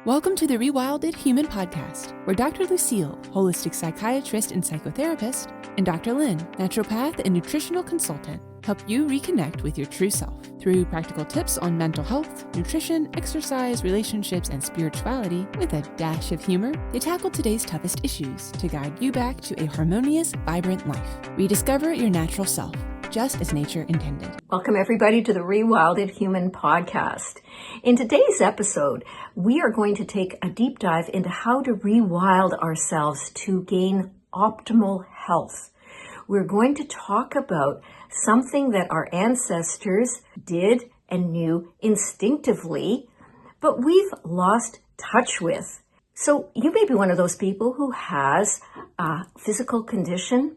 Welcome to the Rewilded Human Podcast, where Dr. Lucille, holistic psychiatrist and psychotherapist, and Dr. Lynn, naturopath and nutritional consultant, help you reconnect with your true self through practical tips on mental health, nutrition, exercise, relationships, and spirituality. With a dash of humor, they tackle today's toughest issues to guide you back to a harmonious, vibrant life. Rediscover your natural self, just as nature intended. Welcome everybody to the Rewilded Human Podcast. In today's episode, we are going to take a deep dive into how to rewild ourselves to gain optimal health. We're going to talk about something that our ancestors did and knew instinctively, but we've lost touch with. So you may be one of those people who has a physical condition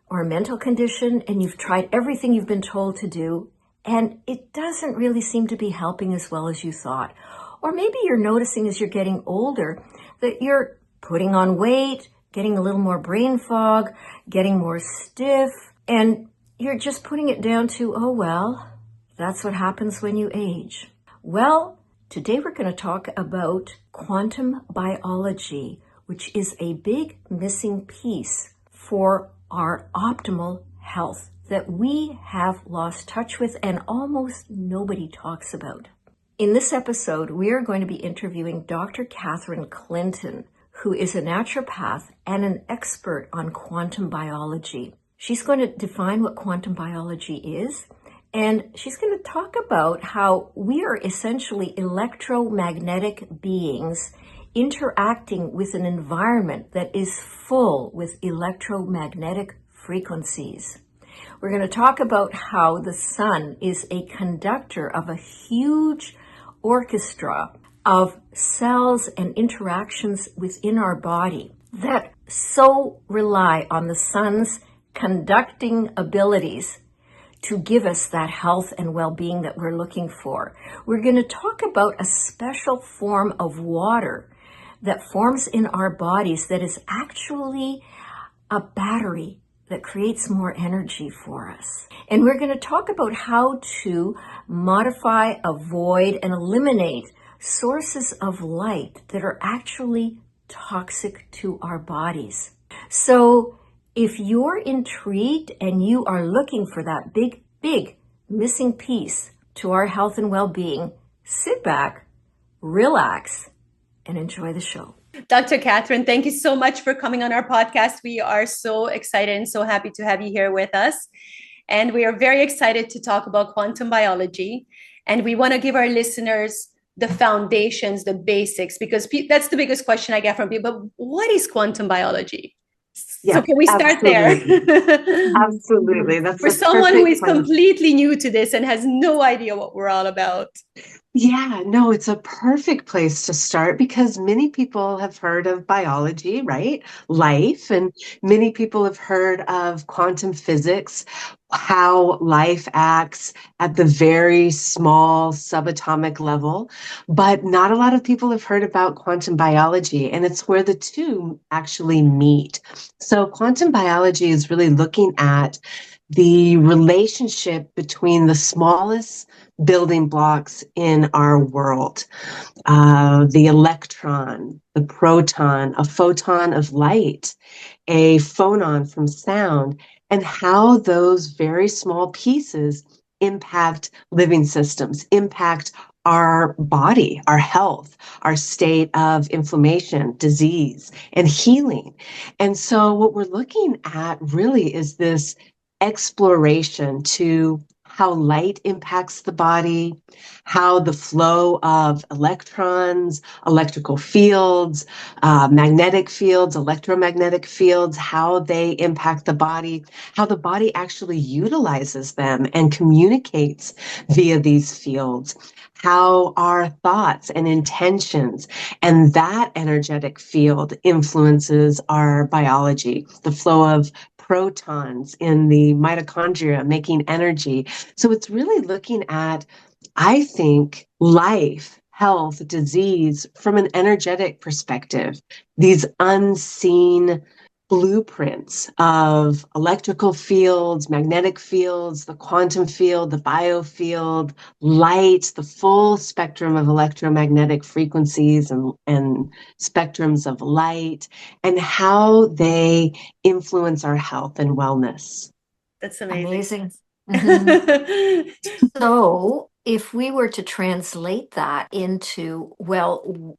or a mental condition, and you've tried everything you've been told to do, and it doesn't really seem to be helping as well as you thought. Or maybe you're noticing as you're getting older that you're putting on weight, getting a little more brain fog, getting more stiff, and you're just putting it down to, oh well, that's what happens when you age. Well, today we're going to talk about quantum biology, which is a big missing piece for our optimal health that we have lost touch with and almost nobody talks about. In this episode, we are going to be interviewing Dr. Catherine Clinton, who is a naturopath and an expert on quantum biology. She's going to define what quantum biology is, and she's going to talk about how we are essentially electromagnetic beings interacting with an environment that is full with electromagnetic frequencies. We're going to talk about how the sun is a conductor of a huge orchestra of cells and interactions within our body that so rely on the sun's conducting abilities to give us that health and well-being that we're looking for. We're going to talk about a special form of water that forms in our bodies that is actually a battery that creates more energy for us. And we're going to talk about how to modify, avoid, and eliminate sources of light that are actually toxic to our bodies. So if you're intrigued and you are looking for that big missing piece to our health and well-being, sit back, relax, and enjoy the show. Dr. Catherine, thank you so much for coming on our podcast. We are so excited and so happy to have you here with us. And we are very excited to talk about quantum biology. And we want to give our listeners the foundations, the basics, because that's the biggest question I get from people. What is quantum biology? Yeah, so can we start absolutely. there? Absolutely. That's for someone who is completely new to this and has no idea what we're all about. Yeah, no, it's a perfect place to start because many people have heard of biology, right? Life, and many people have heard of quantum physics, how life acts at the very small subatomic level, but not a lot of people have heard about quantum biology, and it's where the two actually meet. So quantum biology is really looking at the relationship between the smallest building blocks in our world, the electron, the proton, a photon of light, a phonon from sound, and how those very small pieces impact living systems, impact our body, our health, our state of inflammation, disease, and healing. And so what we're looking at really is this exploration to how light impacts the body, how the flow of electrons, electrical fields, magnetic fields, electromagnetic fields, how they impact the body, how the body actually utilizes them and communicates via these fields, how our thoughts and intentions and that energetic field influences our biology, the flow of protons in the mitochondria making energy. So it's really looking at, I think, life, health, disease from an energetic perspective, these unseen blueprints of electrical fields, magnetic fields, the quantum field, the biofield, light, the full spectrum of electromagnetic frequencies and spectrums of light, and how they influence our health and wellness. That's amazing. Mm-hmm. So if we were to translate that into, well,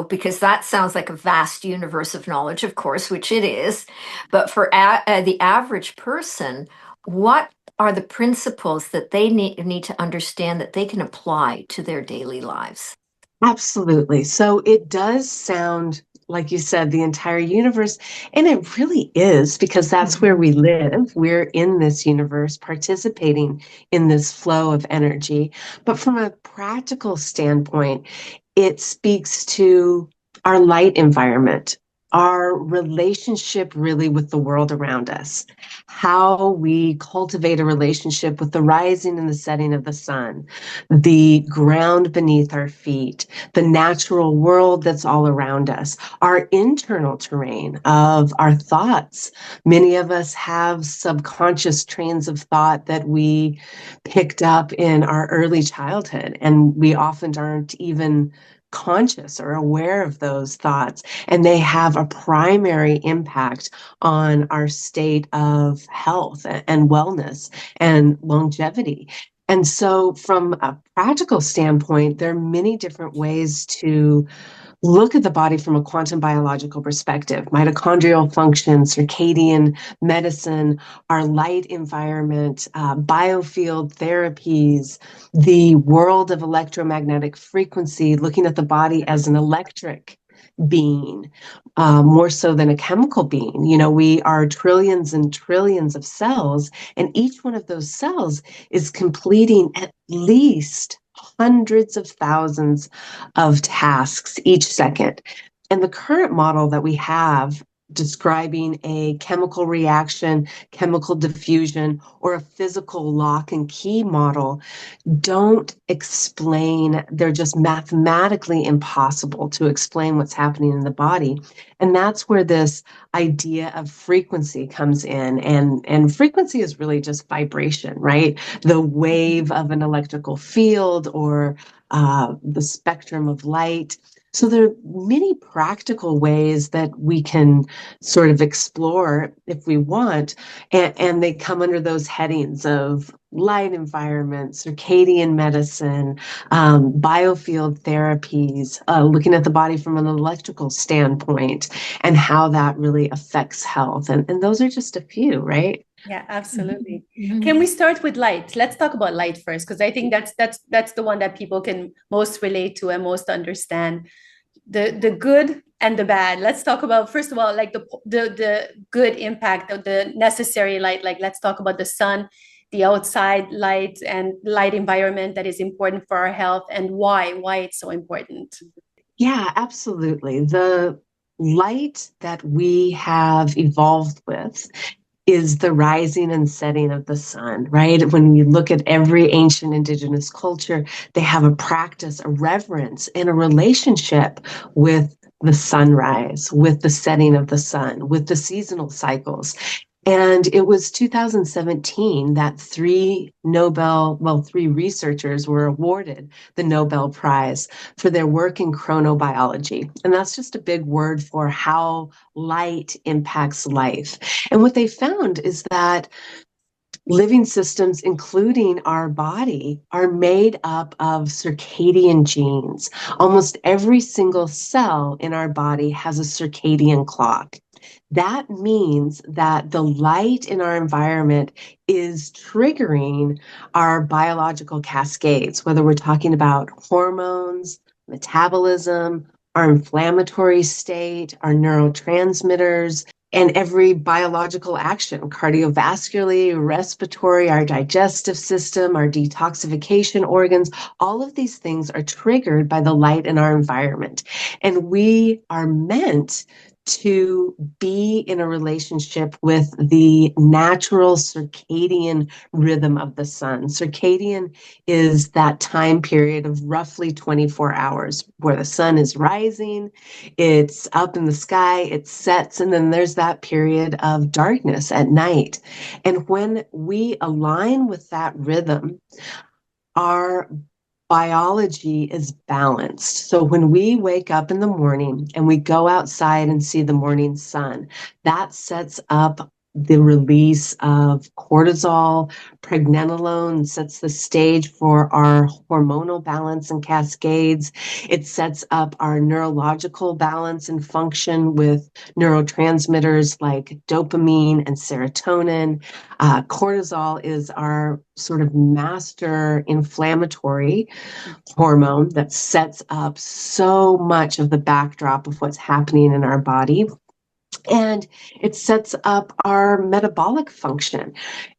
because that sounds like a vast universe of knowledge, of course, which it is. But for the average person, what are the principles that they need to understand that they can apply to their daily lives? Absolutely. So it does sound, like you said, the entire universe, and it really is, because that's where we live. We're in this universe, participating in this flow of energy. But from a practical standpoint, it speaks to our light environment, our relationship really with the world around us, how we cultivate a relationship with the rising and the setting of the sun, the ground beneath our feet, the natural world that's all around us, our internal terrain of our thoughts. Many of us have subconscious trains of thought that we picked up in our early childhood, and we often aren't even conscious or aware of those thoughts, and they have a primary impact on our state of health and wellness and longevity. And so, from a practical standpoint, there are many different ways to look at the body from a quantum biological perspective. Mitochondrial function, circadian medicine, our light environment, biofield therapies, the world of electromagnetic frequency, looking at the body as an electric being, more so than a chemical being. We are trillions and trillions of cells, and each one of those cells is completing at least hundreds of thousands of tasks each second. And the current model that we have describing a chemical reaction, chemical diffusion, or a physical lock and key model don't explain, they're just mathematically impossible to explain what's happening in the body. And that's where this idea of frequency comes in. And frequency is really just vibration, right? The wave of an electrical field or the spectrum of light. So there are many practical ways that we can sort of explore if we want, and they come under those headings of light environment, circadian medicine, biofield therapies, looking at the body from an electrical standpoint, and how that really affects health. And those are just a few, right? Yeah, absolutely. Mm-hmm. Can we start with light? Let's talk about light first, because I think that's the one that people can most relate to and most understand. The good and the bad. Let's talk about, first of all, like the good impact of the necessary light. Like, let's talk about the sun, the outside light and light environment that is important for our health, and why it's so important. Yeah, absolutely. The light that we have evolved with is the rising and setting of the sun, right? When you look at every ancient indigenous culture, they have a practice, a reverence, and a relationship with the sunrise, with the setting of the sun, with the seasonal cycles. And it was 2017 that three researchers were awarded the Nobel Prize for their work in chronobiology. And that's just a big word for how light impacts life. And what they found is that living systems, including our body, are made up of circadian genes. Almost every single cell in our body has a circadian clock. That means that the light in our environment is triggering our biological cascades, whether we're talking about hormones, metabolism, our inflammatory state, our neurotransmitters, and every biological action, cardiovascularly, respiratory, our digestive system, our detoxification organs, all of these things are triggered by the light in our environment. And we are meant to be in a relationship with the natural circadian rhythm of the sun. Circadian is that time period of roughly 24 hours where the sun is rising, it's up in the sky, it sets, and then there's that period of darkness at night. And when we align with that rhythm, our biology is balanced. So when we wake up in the morning and we go outside and see the morning sun, that sets up the release of cortisol, pregnenolone, sets the stage for our hormonal balance and cascades. It sets up our neurological balance and function with neurotransmitters like dopamine and serotonin. Cortisol is our sort of master inflammatory hormone that sets up so much of the backdrop of what's happening in our body. And it sets up our metabolic function.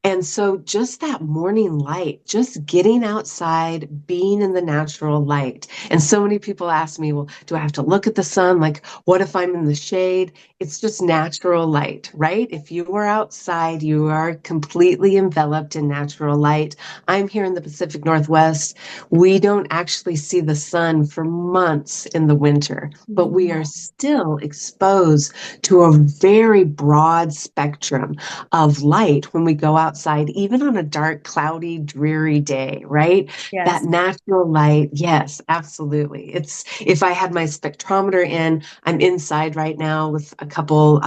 And so just that morning light, just getting outside, being in the natural light. And so many people ask me, well, do I have to look at the sun? Like, what if I'm in the shade? It's just natural light, right? If you are outside, you are completely enveloped in natural light. I'm here in the Pacific Northwest. We don't actually see the sun for months in the winter, but we are still exposed to a very broad spectrum of light when we go outside, even on a dark, cloudy, dreary day, right? Yes. That natural light, yes, absolutely. It's, if I had my spectrometer in, I'm inside right now with a couple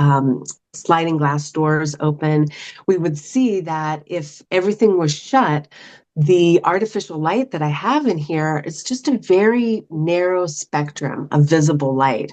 sliding glass doors open, we would see that if everything was shut, the artificial light that I have in here is just a very narrow spectrum of visible light.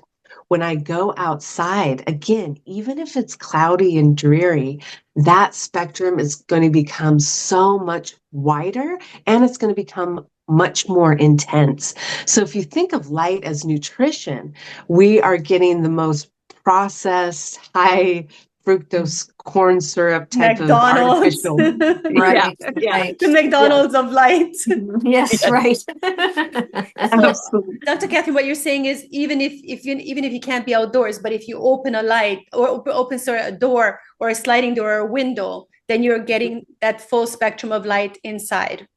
When I go outside, again, even if it's cloudy and dreary, that spectrum is going to become so much wider and it's going to become much more intense. So if you think of light as nutrition, we are getting the most processed, high fructose corn syrup type McDonald's. of artificial. Right, Yeah. right. The McDonald's of light. Yes, Yes. right. So, Absolutely. Dr. Catherine, what you're saying is even if you can't be outdoors, but if you open a light or open a door or a sliding door or a window, then you're getting that full spectrum of light inside.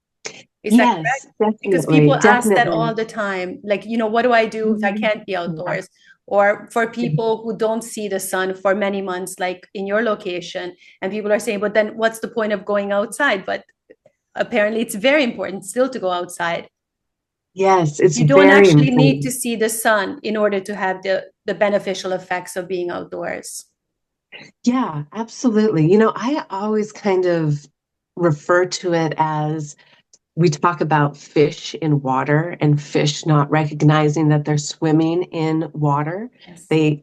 Is that correct? Yes, Because definitely, people ask that definitely. all the time, like, what do I do if I can't be outdoors? Or for people who don't see the sun for many months, like in your location, and people are saying, but then what's the point of going outside? But apparently it's very important still to go outside. Yes, it's You don't very actually need important. to see the sun in order to have the beneficial effects of being outdoors. Yeah, absolutely. You know, I always kind of refer to it as, we talk about fish in water and fish not recognizing that they're swimming in water. Yes. They,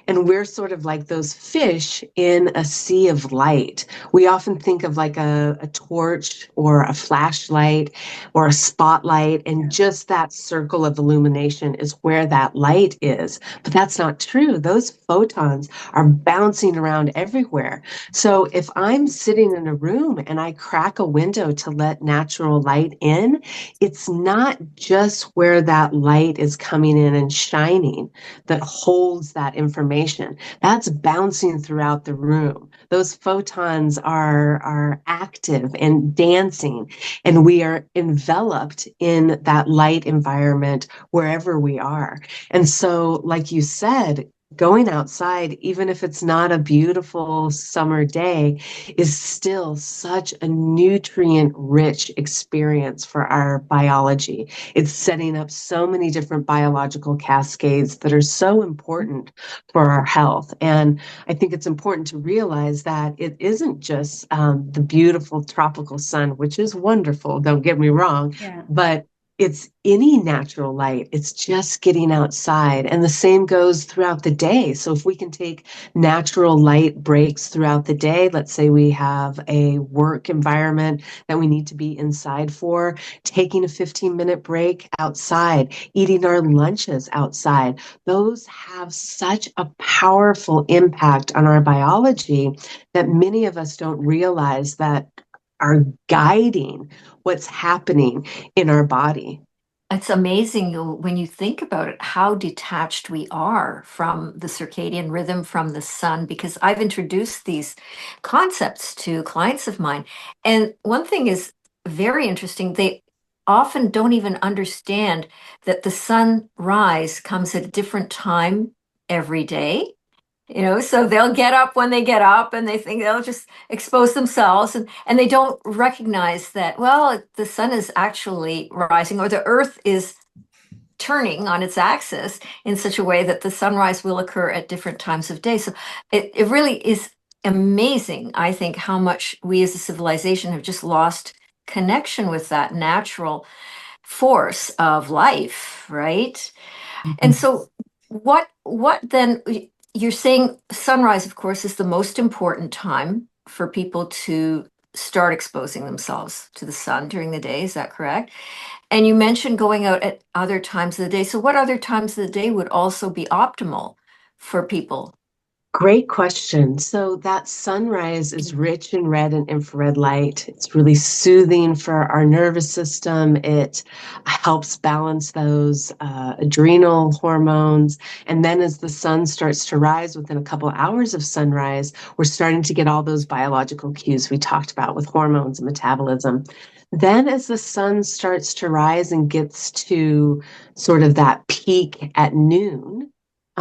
and we're sort of like those fish in a sea of light. We often think of like a torch or a flashlight or a spotlight, and just that circle of illumination is where that light is. But that's not true. Those photons are bouncing around everywhere. So if I'm sitting in a room and I crack a window to let natural light in, it's not just where that light is coming in and shining that holds that information. That's bouncing throughout the room. Those photons are active and dancing, and we are enveloped in that light environment wherever we are. And so, like you said, going outside, even if it's not a beautiful summer day, is still such a nutrient-rich experience for our biology. It's setting up so many different biological cascades that are so important for our health. And I think it's important to realize that it isn't just the beautiful tropical sun, which is wonderful, don't get me wrong, but it's any natural light. It's just getting outside. And the same goes throughout the day. So if we can take natural light breaks throughout the day, let's say we have a work environment that we need to be inside for, taking a 15-minute break outside, eating our lunches outside, those have such a powerful impact on our biology that many of us don't realize that are guiding what's happening in our body. It's amazing when you think about it, how detached we are from the circadian rhythm, from the sun, because I've introduced these concepts to clients of mine. And one thing is very interesting. They often don't even understand that the sunrise comes at a different time every day. So they'll get up when they get up and they think they'll just expose themselves, and they don't recognize that, well, the sun is actually rising, or the earth is turning on its axis in such a way that the sunrise will occur at different times of day. So it really is amazing, I think, how much we as a civilization have just lost connection with that natural force of life, right? And so what then, you're saying sunrise, of course, is the most important time for people to start exposing themselves to the sun during the day. Is that correct? And you mentioned going out at other times of the day. So what other times of the day would also be optimal for people? Great question. So that sunrise is rich in red and infrared light. It's really soothing for our nervous system. It helps balance those adrenal hormones. And then as the sun starts to rise within a couple hours of sunrise, we're starting to get all those biological cues we talked about with hormones and metabolism. Then as the sun starts to rise and gets to sort of that peak at noon,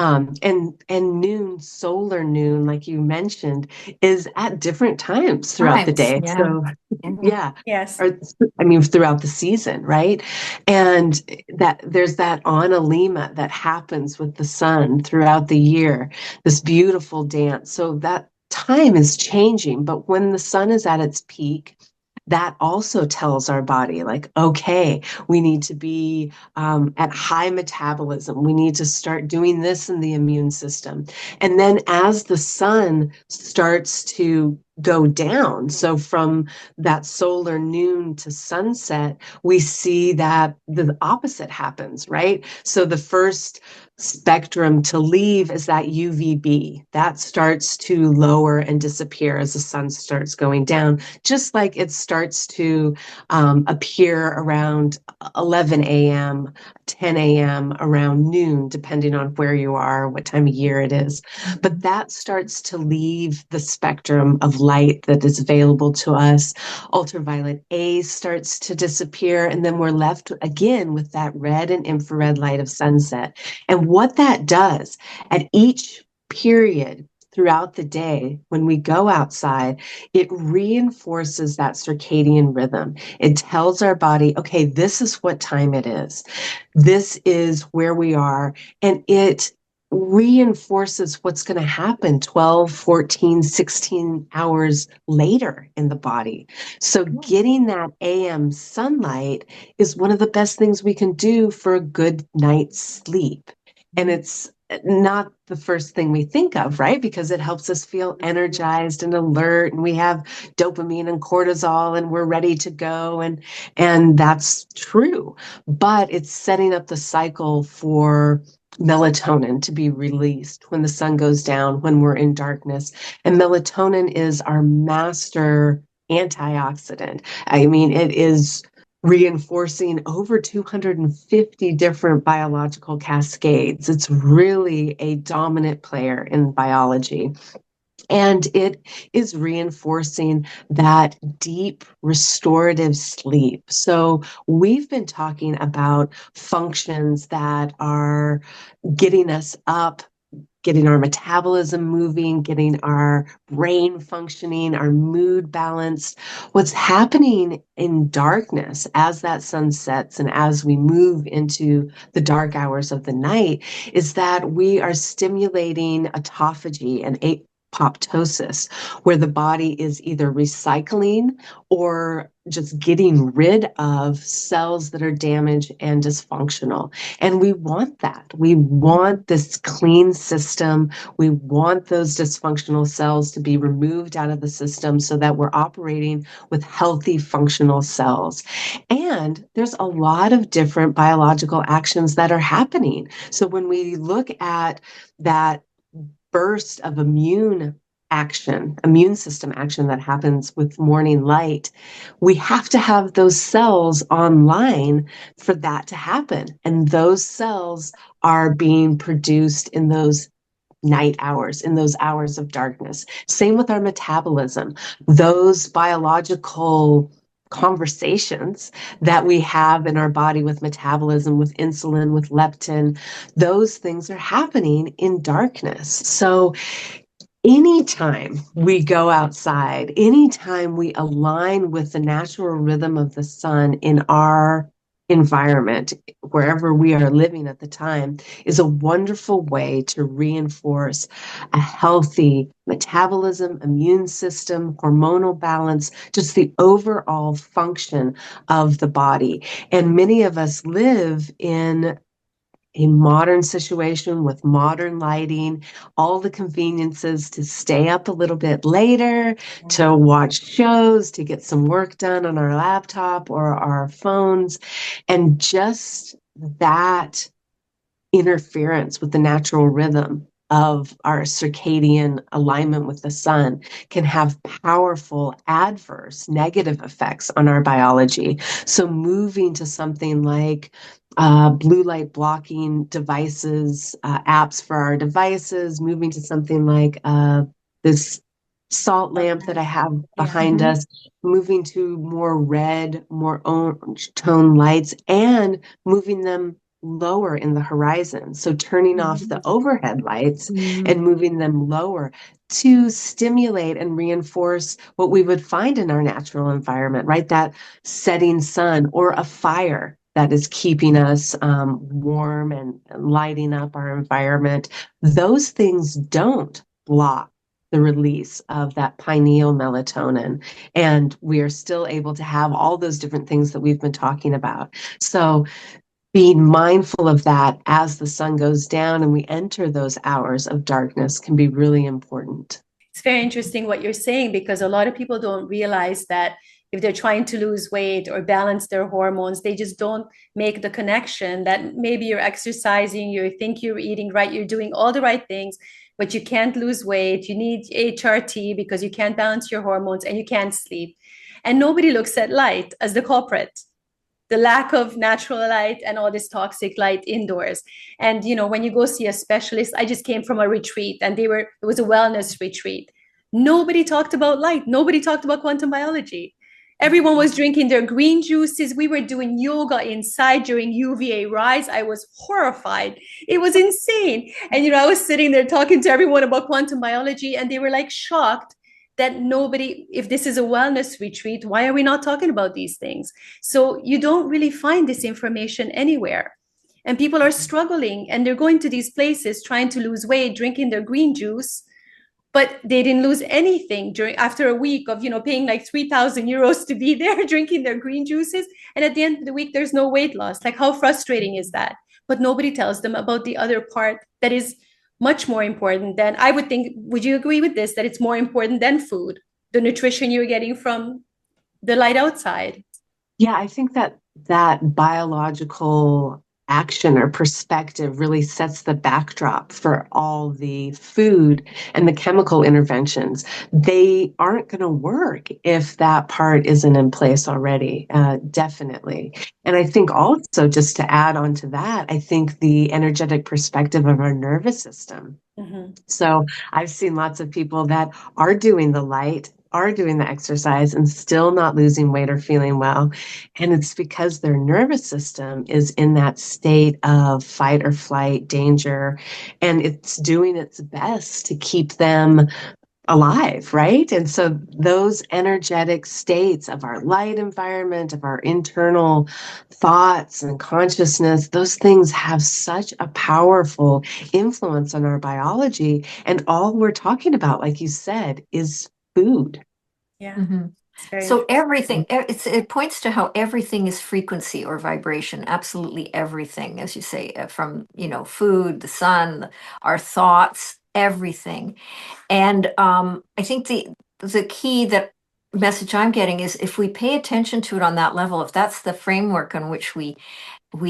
and noon, solar noon, like you mentioned, is at different times throughout the Times, day. yeah. So, Mhm. yeah, Yes. or I mean, throughout the season, right? And that there's that analema that happens with the sun throughout the year, this beautiful dance. So that time is changing, but when the sun is at its peak, that also tells our body, like, okay, we need to be at high metabolism. We need to start doing this in the immune system. And then as the sun starts to go down, so from that solar noon to sunset, we see that the opposite happens, right? So the first spectrum to leave is that UVB. That starts to lower and disappear as the sun starts going down, just like it starts to appear around 11 a.m., 10 a.m., around noon, depending on where you are, what time of year it is. But that starts to leave the spectrum of light that is available to us. Ultraviolet A starts to disappear, and then we're left again with that red and infrared light of sunset. And what that does at each period throughout the day, when we go outside, it reinforces that circadian rhythm. It tells our body, okay, this is what time it is. This is where we are. And it reinforces what's going to happen 12, 14, 16 hours later in the body. So getting that AM sunlight is one of the best things we can do for a good night's sleep. And it's not the first thing we think of, right? Because it helps us feel energized and alert, and we have dopamine and cortisol, and we're ready to go. And that's true. But it's setting up the cycle for melatonin to be released when the sun goes down, when we're in darkness. And melatonin is our master antioxidant. I mean, it is reinforcing over 250 different biological cascades. It's really a dominant player in biology. And it is reinforcing that deep restorative sleep. So we've been talking about functions that are getting us up, getting our metabolism moving, getting our brain functioning, our mood balanced. What's happening in darkness as that sun sets and as we move into the dark hours of the night is that we are stimulating autophagy and apoptosis, where the body is either recycling or just getting rid of cells that are damaged and dysfunctional. And we want that. We want this clean system. We want those dysfunctional cells to be removed out of the system so that we're operating with healthy, functional cells. And there's a lot of different biological actions that are happening. So when we look at that burst of immune action, immune system action that happens with morning light, we have to have those cells online for that to happen. And those cells are being produced in those night hours, in those hours of darkness. Same with our metabolism. Those biological conversations that we have in our body with metabolism, with insulin, with leptin, those things are happening in darkness. So anytime we go outside, anytime we align with the natural rhythm of the sun in our environment, wherever we are living at the time, is a wonderful way to reinforce a healthy metabolism, immune system, hormonal balance, just the overall function of the body. And many of us live in a modern situation with modern lighting, all the conveniences to stay up a little bit later, to watch shows, to get some work done on our laptop or our phones. And just that interference with the natural rhythm of our circadian alignment with the sun can have powerful adverse negative effects on our biology. So moving to something like blue light blocking devices, apps for our devices, moving to something like this salt lamp that I have behind us, moving to more red, more orange tone lights, and moving them lower in the horizon. So turning off the overhead lights and moving them lower to stimulate and reinforce what we would find in our natural environment, right? That setting sun or a fire that is keeping us warm and lighting up our environment. Those things don't block the release of that pineal melatonin. And we are still able to have all those different things that we've been talking about. So being mindful of that as the sun goes down and we enter those hours of darkness can be really important. It's very interesting what you're saying, because a lot of people don't realize that if they're trying to lose weight or balance their hormones, they just don't make the connection that maybe you're exercising, you think you're eating right, you're doing all the right things, but you can't lose weight. You need HRT because you can't balance your hormones and you can't sleep. And nobody looks at light as the culprit, the lack of natural light and all this toxic light indoors. And when you go see a specialist, I just came from a retreat and it was a wellness retreat. Nobody talked about light. Nobody talked about quantum biology. Everyone was drinking their green juices. We were doing yoga inside during UVA rise. I was horrified. It was insane. And I was sitting there talking to everyone about quantum biology, and they were like shocked that nobody, if this is a wellness retreat, why are we not talking about these things? So you don't really find this information anywhere. And people are struggling, and they're going to these places trying to lose weight, drinking their green juice, but they didn't lose anything after a week of paying like 3,000 euros to be there drinking their green juices. And at the end of the week, there's no weight loss. Like, how frustrating is that? But nobody tells them about the other part that is much more important than, I would think. Would you agree with this, that it's more important than food, the nutrition you're getting from the light outside? Yeah, I think that biological action or perspective really sets the backdrop for all the food and the chemical interventions. They aren't going to work if that part isn't in place already, definitely. And I think also, just to add on to that, I think the energetic perspective of our nervous system. So I've seen lots of people that are doing the light, are doing the exercise, and still not losing weight or feeling well. And it's because their nervous system is in that state of fight or flight, danger, and it's doing its best to keep them alive, right? And so those energetic states of our light environment, of our internal thoughts and consciousness, those things have such a powerful influence on our biology. And all we're talking about, like you said, is food. Yeah. So everything, it points to how everything is frequency or vibration. Absolutely everything, as you say, from food, the sun, our thoughts, everything. And I think the key, that message I'm getting, is if we pay attention to it on that level, if that's the framework on which we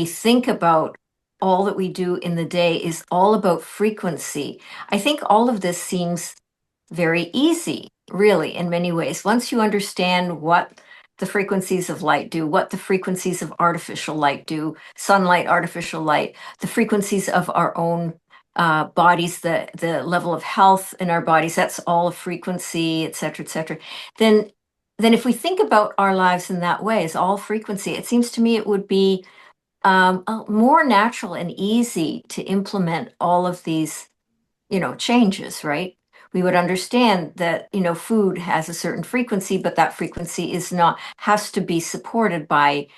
think about all that we do in the day is all about frequency, I think all of this seems very easy, really, in many ways. Once you understand what the frequencies of light do, what the frequencies of artificial light do, sunlight, artificial light, the frequencies of our own bodies, the level of health in our bodies, that's all a frequency, et cetera, then if we think about our lives in that way, as all frequency, it seems to me it would be more natural and easy to implement all of these, changes, right? We would understand that, food has a certain frequency, but that frequency has to be supported by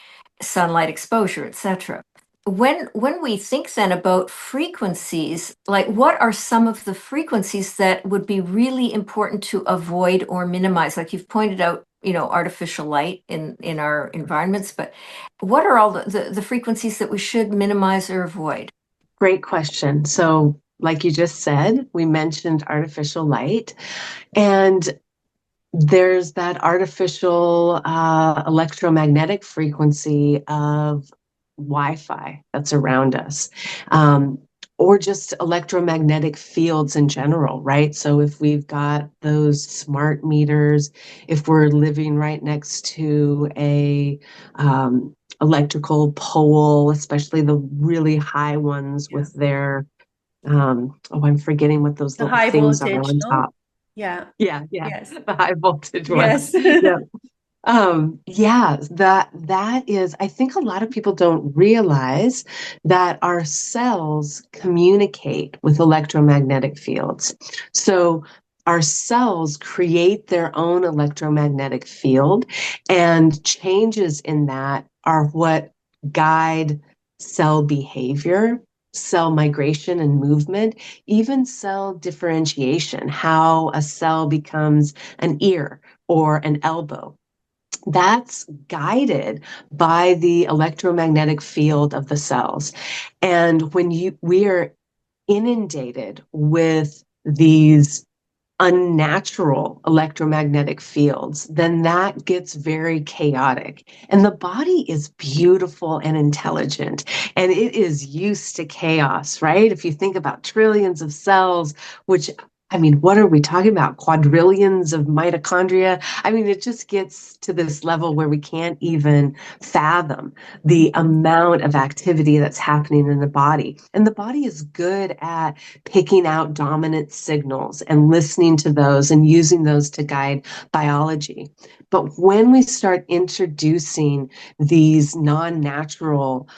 sunlight exposure, etc. When we think then about frequencies, like what are some of the frequencies that would be really important to avoid or minimize? Like you've pointed out, artificial light in our environments, but what are all the frequencies that we should minimize or avoid? Great question. So, like you just said, we mentioned artificial light, and there's that artificial electromagnetic frequency of Wi-Fi that's around us, or just electromagnetic fields in general, right? So if we've got those smart meters, if we're living right next to a electrical pole, especially the really high ones with their I'm forgetting what those The little high things are voltage, on no? top. Yeah. Yeah, Yes. the high voltage ones. Yes. Yeah. Yeah, that is, I think a lot of people don't realize that our cells communicate with electromagnetic fields. So our cells create their own electromagnetic field, and changes in that are what guide cell behavior, cell migration and movement, even cell differentiation, how a cell becomes an ear or an elbow. That's guided by the electromagnetic field of the cells. And when we are inundated with these unnatural electromagnetic fields, then that gets very chaotic. And the body is beautiful and intelligent, and it is used to chaos, right? If you think about trillions of cells, which I mean, what are we talking about? Quadrillions of mitochondria? I mean, it just gets to this level where we can't even fathom the amount of activity that's happening in the body. And the body is good at picking out dominant signals and listening to those and using those to guide biology. But when we start introducing these non-natural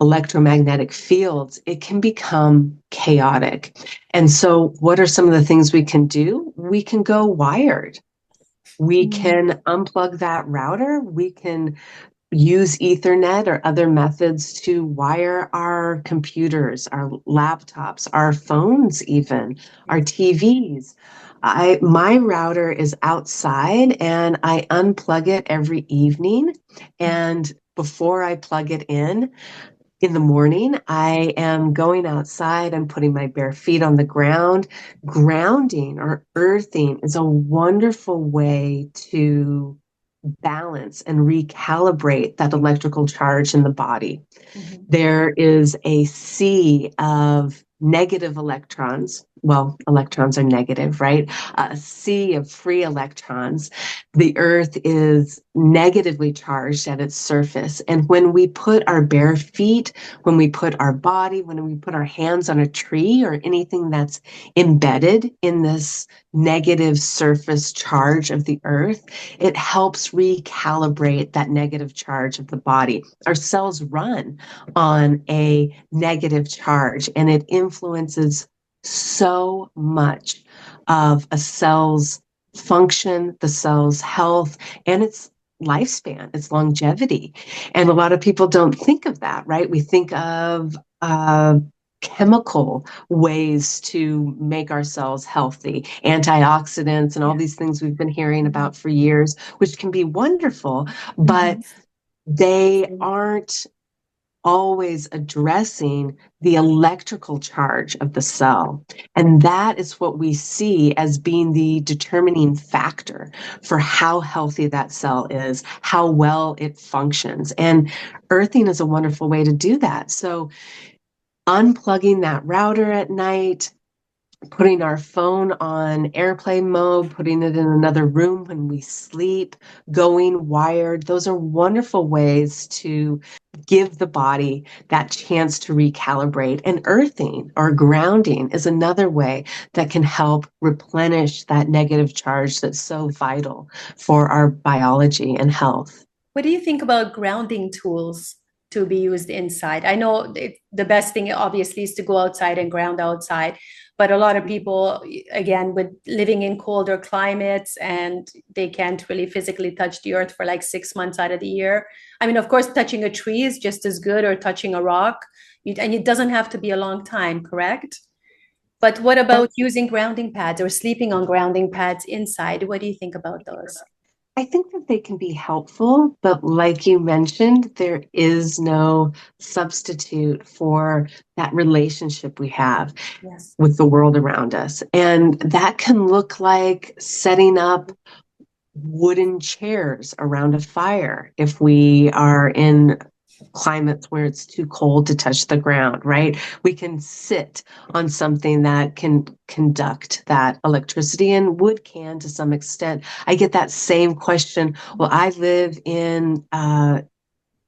electromagnetic fields, it can become chaotic. And so, what are some of the things we can do? We can go wired. We can unplug that router. We can use Ethernet or other methods to wire our computers, our laptops, our phones, even our TVs. My router is outside, and I unplug it every evening. And before I plug it in the morning, I am going outside and putting my bare feet on the ground. Grounding or earthing is a wonderful way to balance and recalibrate that electrical charge in the body. Mhm. There is a sea of negative electrons. Well, electrons are negative, right? A sea of free electrons. The earth is negatively charged at its surface. And when we put our bare feet, when we put our body, when we put our hands on a tree or anything that's embedded in this negative surface charge of the earth, it helps recalibrate that negative charge of the body. Our cells run on a negative charge, and it influences so much of a cell's function, the cell's health, and its lifespan, its longevity. And a lot of people don't think of that, right? We think of chemical ways to make our cells healthy, antioxidants, and all these things we've been hearing about for years, which can be wonderful, but they aren't always addressing the electrical charge of the cell. And that is what we see as being the determining factor for how healthy that cell is, how well it functions. And earthing is a wonderful way to do that. So unplugging that router at night, putting our phone on airplane mode, putting it in another room when we sleep, going wired. Those are wonderful ways to give the body that chance to recalibrate. And earthing or grounding is another way that can help replenish that negative charge that's so vital for our biology and health. What do you think about grounding tools to be used inside? I know the best thing, obviously, is to go outside and ground outside. But a lot of people, again, with living in colder climates and they can't really physically touch the earth for like 6 months out of the year. I mean, of course, touching a tree is just as good, or touching a rock. And it doesn't have to be a long time, correct? But what about using grounding pads or sleeping on grounding pads inside? What do you think about those? I think that they can be helpful, but like you mentioned, there is no substitute for that relationship we have Yes. with the world around us. And that can look like setting up wooden chairs around a fire if we are in climates where it's too cold to touch the ground, right? We can sit on something that can conduct that electricity, and wood can to some extent. I get that same question. Well, I live in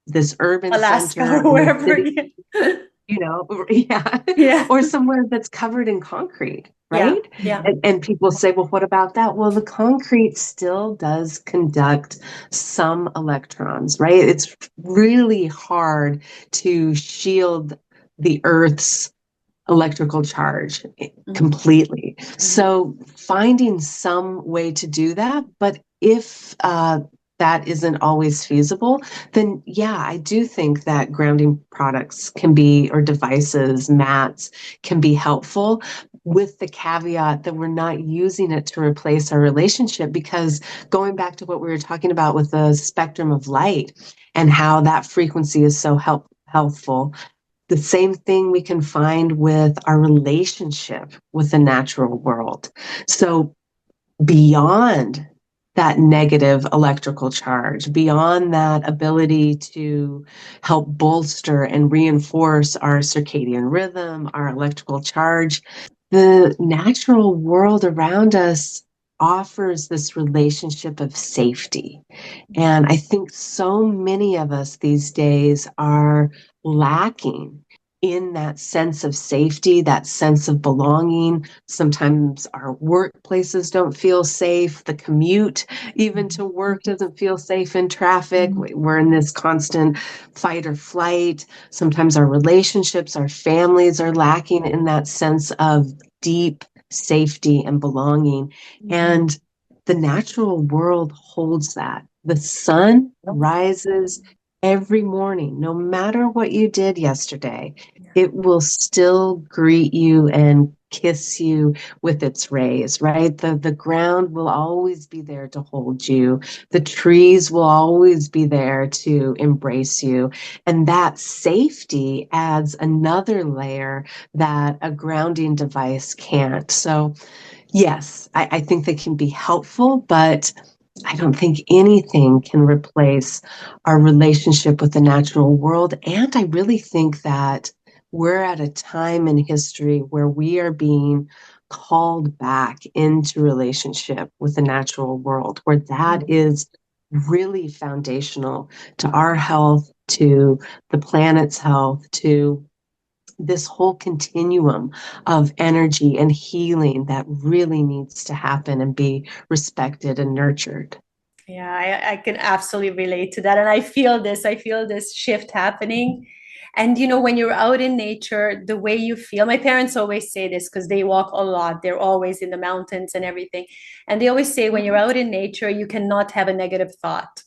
this urban Alaska center or in a wherever. city, yeah, Yeah. or somewhere that's covered in concrete, Yeah. right? Yeah. And people say, well, what about that? Well, the concrete still does conduct some electrons, right? It's really hard to shield the Earth's electrical charge completely. So finding some way to do that, but if that isn't always feasible, then yeah, I do think that grounding products can be, or devices, mats can be helpful, with the caveat that we're not using it to replace our relationship. Because going back to what we were talking about with the spectrum of light and how that frequency is so helpful, the same thing we can find with our relationship with the natural world. So beyond that negative electrical charge, beyond that ability to help bolster and reinforce our circadian rhythm, our electrical charge, the natural world around us offers this relationship of safety. And I think so many of us these days are lacking in that sense of safety, that sense of belonging. Sometimes our workplaces don't feel safe. The commute, even to work, doesn't feel safe in traffic. We're in this constant fight or flight. Sometimes our relationships, our families are lacking in that sense of deep safety and belonging. And the natural world holds that. The sun rises every morning, no matter what you did yesterday. It will still greet you and kiss you with its rays, right? The ground will always be there to hold you. The trees will always be there to embrace you. And that safety adds another layer that a grounding device can't. So yes, I think they can be helpful, but I don't think anything can replace our relationship with the natural world. And I really think that we're at a time in history where we are being called back into relationship with the natural world, where that is really foundational to our health, to the planet's health, to this whole continuum of energy and healing that really needs to happen and be respected and nurtured. Yeah, I can absolutely relate to that. And I feel this shift happening. And when you're out in nature, the way you feel, my parents always say this because they walk a lot. They're always in the mountains and everything. And they always say when you're out in nature, you cannot have a negative thought.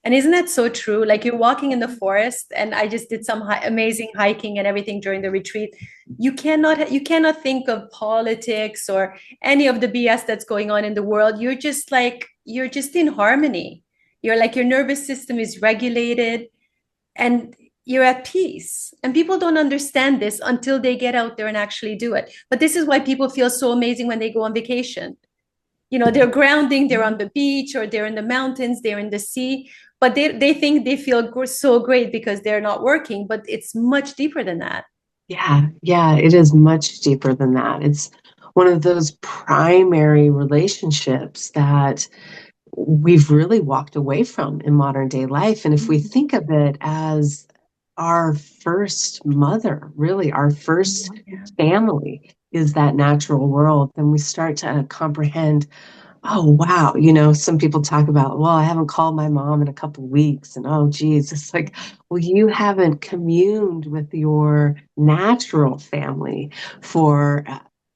And isn't that so true? Like you're walking in the forest, and I just did some amazing hiking and everything during the retreat. You cannot think of politics or any of the BS that's going on in the world. You're just in harmony. You're like your nervous system is regulated and you're at peace. And people don't understand this until they get out there and actually do it. But this is why people feel so amazing when they go on vacation. They're grounding, they're on the beach or they're in the mountains, they're in the sea, but they think they feel so great because they're not working, but it's much deeper than that. Yeah, it is much deeper than that. It's one of those primary relationships that we've really walked away from in modern day life. And if we think of it as our first mother, really our first family is that natural world, then we start to comprehend, oh, wow. Some people talk about, well, I haven't called my mom in a couple of weeks. And oh, geez, it's like, well, you haven't communed with your natural family for,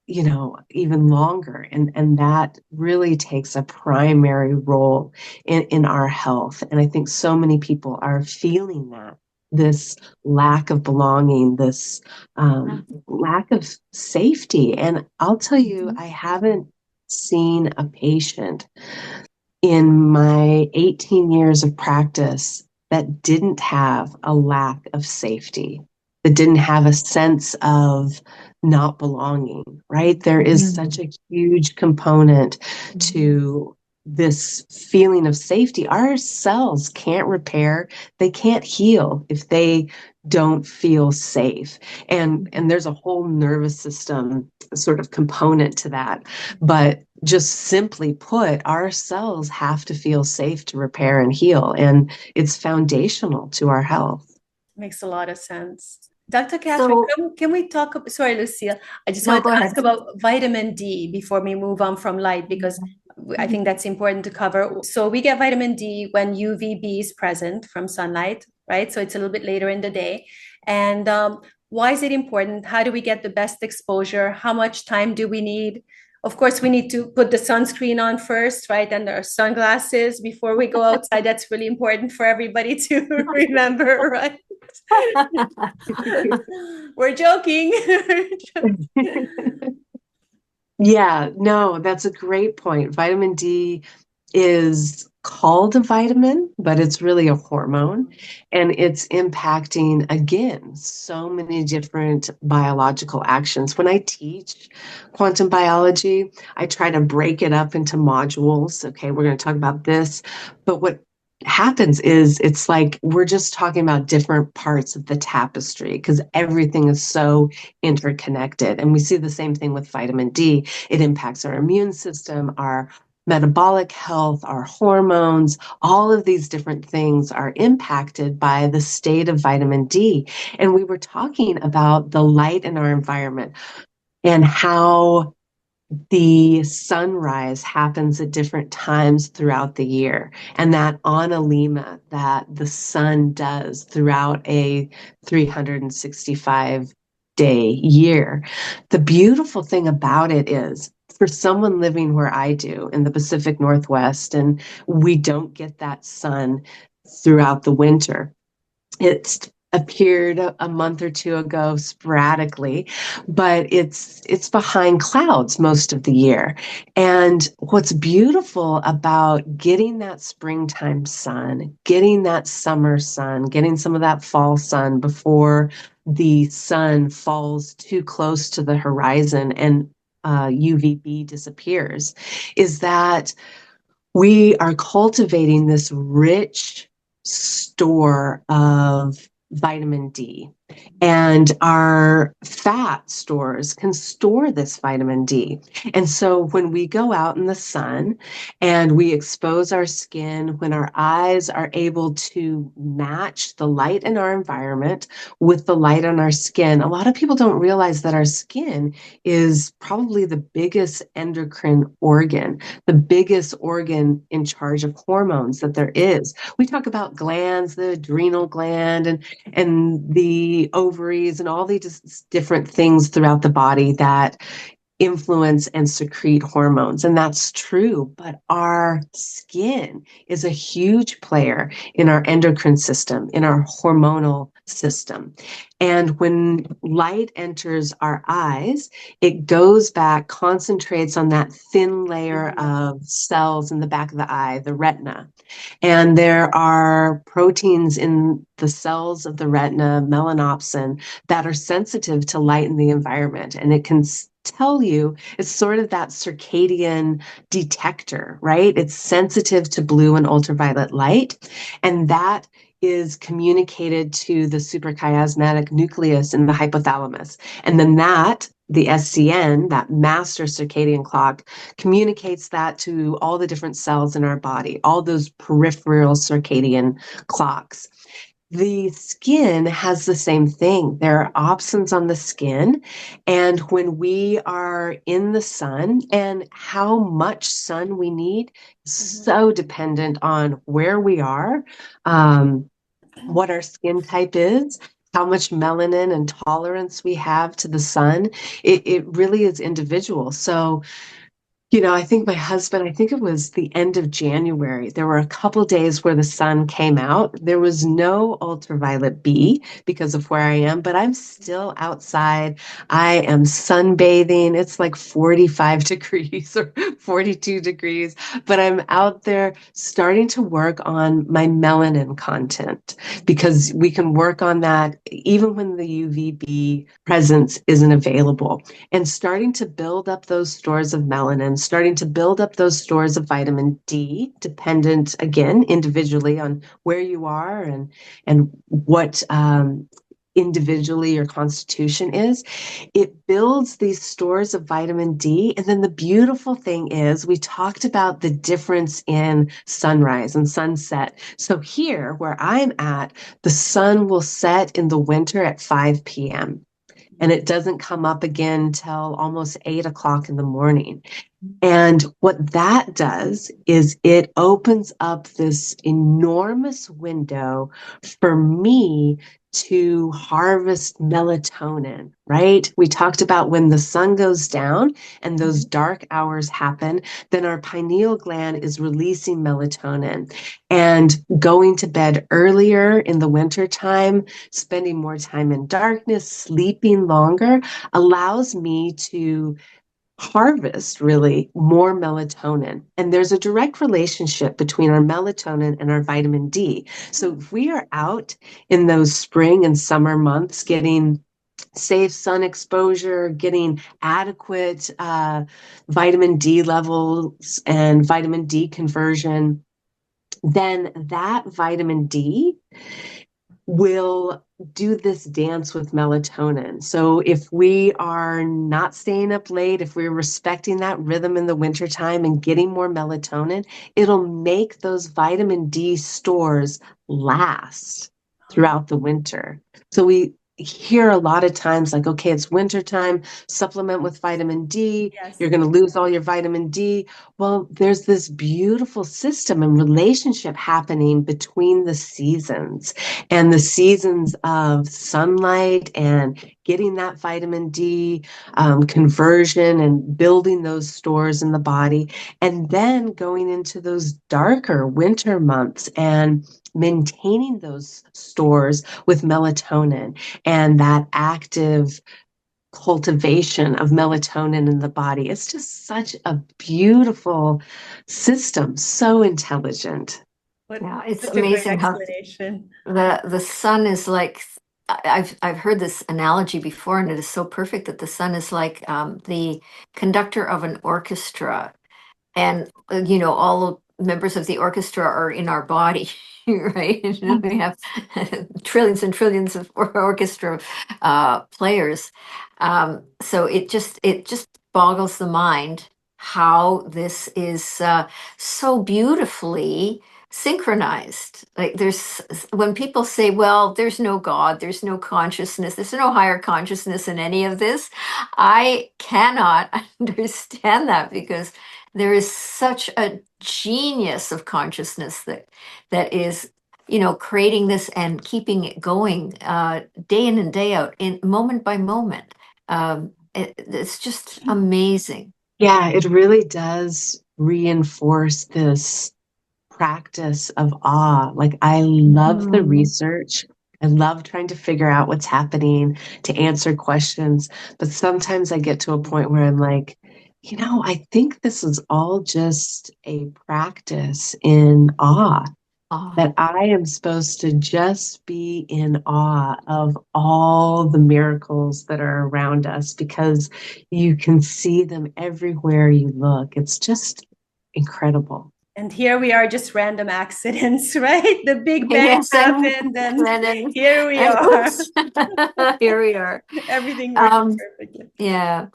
even longer. And that really takes a primary role in our health. And I think so many people are feeling that. This lack of belonging, this lack of safety. And I'll tell you, I haven't seen a patient in my 18 years of practice that didn't have a lack of safety, that didn't have a sense of not belonging, right? There is such a huge component to this feeling of safety. Our cells can't repair, they can't heal if they don't feel safe. And there's a whole nervous system sort of component to that. But just simply put, our cells have to feel safe to repair and heal. And it's foundational to our health. Makes a lot of sense. Dr. Catherine, can we talk? Sorry, Lucille. I just wanted to ask about vitamin D before we move on from light, because I think that's important to cover. So we get vitamin D when UVB is present from sunlight, right? So it's a little bit later in the day. And why is it important? How do we get the best exposure? How much time do we need? Of course, we need to put the sunscreen on first, right? And our sunglasses before we go outside. That's really important for everybody to remember, right? We're joking. Yeah, no, that's a great point. Vitamin D is called a vitamin, but it's really a hormone, and it's impacting, again, so many different biological actions. When I teach quantum biology, I try to break it up into modules. Okay, we're going to talk about this, but what happens is it's like we're just talking about different parts of the tapestry because everything is so interconnected. And we see the same thing with vitamin D. It impacts our immune system, our metabolic health, our hormones. All of these different things are impacted by the state of vitamin D. And we were talking about the light in our environment and how the sunrise happens at different times throughout the year, and that analema that the sun does throughout a 365-day year. The beautiful thing about it is, for someone living where I do in the Pacific Northwest, and we don't get that sun throughout the winter. It's appeared a month or two ago sporadically, but it's behind clouds most of the year. And what's beautiful about getting that springtime sun, getting that summer sun, getting some of that fall sun before the sun falls too close to the horizon and UVB disappears, is that we are cultivating this rich store of vitamin D. And our fat stores can store this vitamin D. And so when we go out in the sun and we expose our skin, when our eyes are able to match the light in our environment with the light on our skin, a lot of people don't realize that our skin is probably the biggest endocrine organ, the biggest organ in charge of hormones that there is. We talk about glands, the adrenal gland, and the ovaries and all these different things throughout the body that influence and secrete hormones. And that's true, but our skin is a huge player in our endocrine system, in our hormonal system. And when light enters our eyes, it goes back, concentrates on that thin layer of cells in the back of the eye, the retina. And there are proteins in the cells of the retina, melanopsin, that are sensitive to light in the environment. And it can tell you, it's sort of that circadian detector, right? It's sensitive to blue and ultraviolet light. And that is communicated to the suprachiasmatic nucleus in the hypothalamus. And then that the SCN, that master circadian clock, communicates that to all the different cells in our body, all those peripheral circadian clocks. The skin has the same thing. There are opsons on the skin. And when we are in the sun, and how much sun we need is so dependent on where we are, what our skin type is, how much melanin and tolerance we have to the sun. It really is individual. So, I think my husband, I think it was the end of January, there were a couple days where the sun came out. There was no ultraviolet B because of where I am, but I'm still outside. I am sunbathing. It's like 45 degrees or 42 degrees, but I'm out there starting to work on my melanin content because we can work on that even when the UVB presence isn't available, and starting to build up those stores of melanin, starting to build up those stores of vitamin D, dependent, again, individually on where you are and what individually your constitution is. It builds these stores of vitamin D. And then the beautiful thing is, we talked about the difference in sunrise and sunset. So here, where I'm at, the sun will set in the winter at 5 p.m. and it doesn't come up again till almost 8 o'clock in the morning. And what that does is it opens up this enormous window for me to harvest melatonin, right? We talked about when the sun goes down and those dark hours happen, then our pineal gland is releasing melatonin. And going to bed earlier in the wintertime, spending more time in darkness, sleeping longer, allows me to harvest really more melatonin. And there's a direct relationship between our melatonin and our vitamin D. So if we are out in those spring and summer months getting safe sun exposure, getting adequate vitamin D levels and vitamin D conversion, then that vitamin D will do this dance with melatonin. So if we are not staying up late, if we're respecting that rhythm in the wintertime and getting more melatonin, it'll make those vitamin D stores last throughout the winter. So we hear a lot of times like, okay, it's wintertime, supplement with vitamin D, Yes. you're going to lose all your vitamin D. Well, there's this beautiful system and relationship happening between the seasons, and the seasons of sunlight and getting that vitamin D conversion and building those stores in the body, and then going into those darker winter months and maintaining those stores with melatonin and that active cultivation of melatonin in the body. It's just such a beautiful system, so intelligent. Yeah, it's Such a great amazing how explanation. the sun is like, I've heard this analogy before, and it is so perfect that the sun is like the conductor of an orchestra, and all members of the orchestra are in our body, right? We have trillions and trillions of orchestra players. So it just boggles the mind how this is so beautifully synchronized. Like when people say, well, there's no God, there's no consciousness, there's no higher consciousness in any of this, I cannot understand that, because there is such a genius of consciousness that is creating this and keeping it going day in and day out, in moment by moment. It's just amazing. Yeah, it really does reinforce this practice of awe. Like, I love the research. I love trying to figure out what's happening, to answer questions. But sometimes I get to a point where I'm like, I think this is all just a practice in awe, Oh, that I am supposed to just be in awe of all the miracles that are around us, because you can see them everywhere you look. It's just incredible. And here we are, just random accidents, right? The Big Bang Yes, happened, and then here we are. oops, here we are. Everything working Um, perfectly. yeah.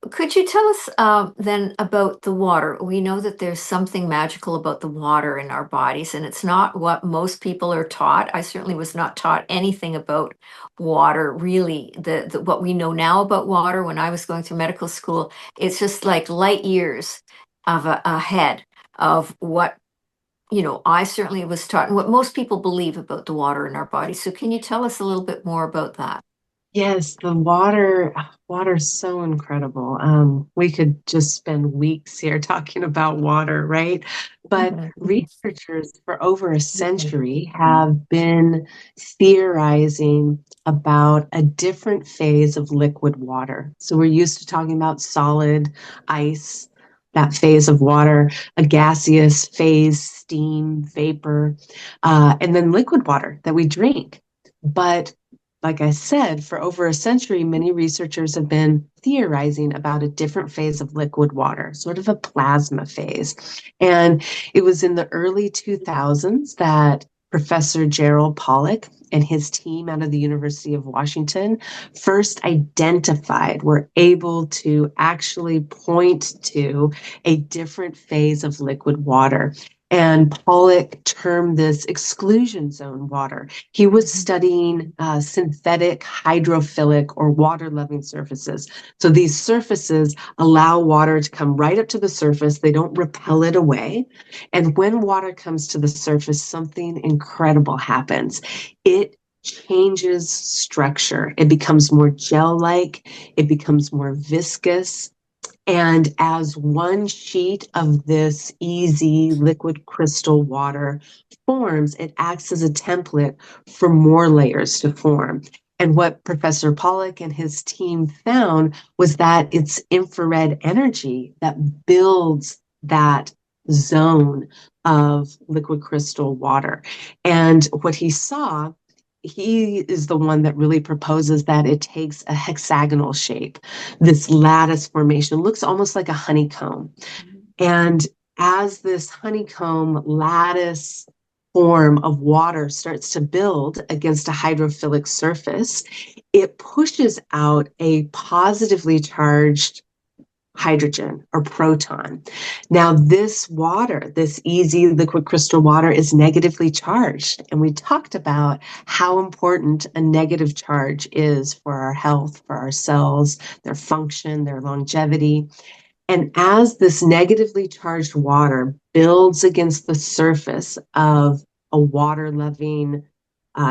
Could you tell us then about the water? We know that there's something magical about the water in our bodies, and it's not what most people are taught. I certainly was not taught anything about water, really. The what we know now about water when I was going through medical school, it's just like light years of ahead of what, I certainly was taught and what most people believe about the water in our bodies. So can you tell us a little bit more about that? Yes, the water's so incredible. We could just spend weeks here talking about water, right? But Mhm. researchers for over a century have been theorizing about a different phase of liquid water. So we're used to talking about solid ice, that phase of water, a gaseous phase, steam, vapor, and then liquid water that we drink. But like I said, for over a century, many researchers have been theorizing about a different phase of liquid water, sort of a plasma phase. And it was in the early 2000s that Professor Gerald Pollack and his team out of the University of Washington first identified, were able to actually point to a different phase of liquid water. And Pollack termed this exclusion zone water. He was studying synthetic hydrophilic or water loving surfaces. So these surfaces allow water to come right up to the surface. They don't repel it away. And when water comes to the surface, something incredible happens. It changes structure. It becomes more gel-like. It becomes more viscous. And as one sheet of this easy liquid crystal water forms, it acts as a template for more layers to form. And what Professor Pollack and his team found was that it's infrared energy that builds that zone of liquid crystal water. And what he is the one that really proposes that it takes a hexagonal shape. This lattice formation looks almost like a honeycomb. And as this honeycomb lattice form of water starts to build against a hydrophilic surface, it pushes out a positively charged hydrogen or proton. Now, this water, this easy liquid crystal water, is negatively charged. And we talked about how important a negative charge is for our health, for our cells, their function, their longevity. And as this negatively charged water builds against the surface of a water loving,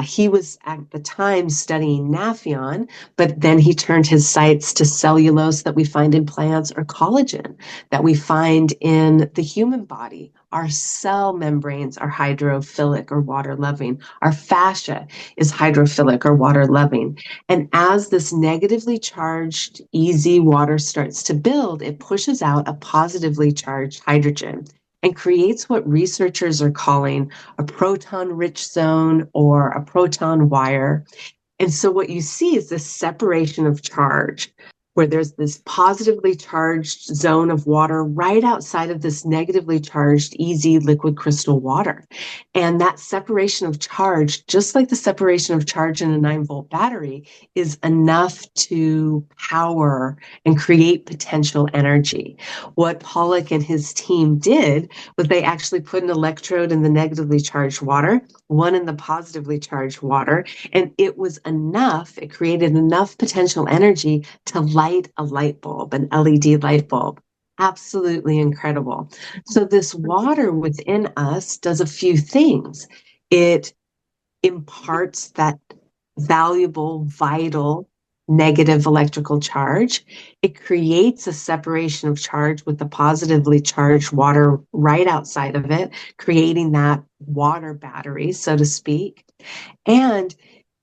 he was at the time studying Naphion, but then he turned his sights to cellulose that we find in plants or collagen that we find in the human body. Our cell membranes are hydrophilic or water loving. Our fascia is hydrophilic or water loving. And as this negatively charged, easy water starts to build, it pushes out a positively charged hydrogen and creates what researchers are calling a proton-rich zone or a proton wire. And so what you see is this separation of charge, where there's this positively charged zone of water right outside of this negatively charged, easy liquid crystal water. And that separation of charge, just like the separation of charge in a 9-volt battery, is enough to power and create potential energy. What Pollack and his team did was they actually put an electrode in the negatively charged water, one in the positively charged water, and it was enough, it created enough potential energy to light a light bulb, an LED light bulb. Absolutely incredible. So this water within us does a few things. It imparts that valuable, vital, negative electrical charge. It creates a separation of charge with the positively charged water right outside of it, creating that water battery, so to speak. And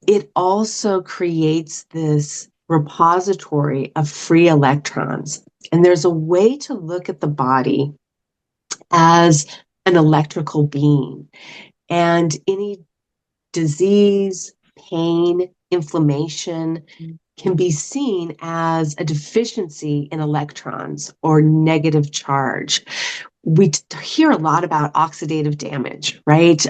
it also creates this repository of free electrons. And there's a way to look at the body as an electrical being. And any disease, pain, inflammation can be seen as a deficiency in electrons or negative charge. we hear a lot about oxidative damage, right?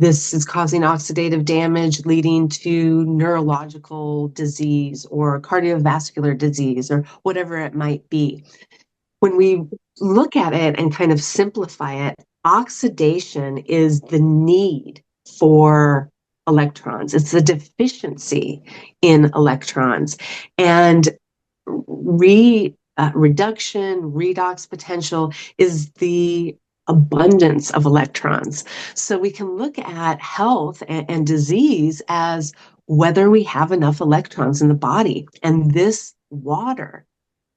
This is causing oxidative damage, leading to neurological disease or cardiovascular disease or whatever it might be. When we look at it and kind of simplify it, oxidation is the need for electrons. It's the deficiency in electrons. And reduction, redox potential is the abundance of electrons. So we can look at health and disease as whether we have enough electrons in the body. And this water,